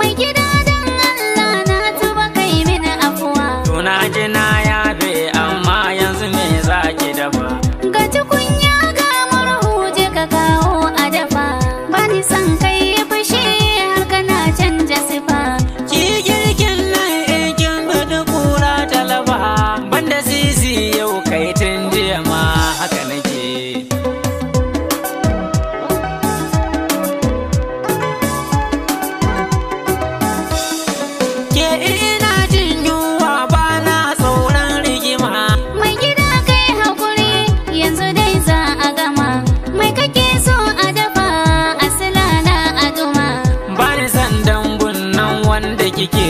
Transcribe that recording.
Mai gida dan Allah na tuba kai mini afuwa. Tuna ji na yafe amma yanzu me za ki dafa? Ga tukunya ga murhu je ka kawo a dafa. Bani son kai fushi har kana canja sifa. Ki girkin nan in kin bada kura talaba. Banda sisi yau kai tun jiya ma haka nake. Ke ina jin yunwa bana tsoron rigima. Mai gida kai hakuri yanzu dai za a gama. Mai kake so a dafa asila na aduma. Bani san dambun nan wanda kike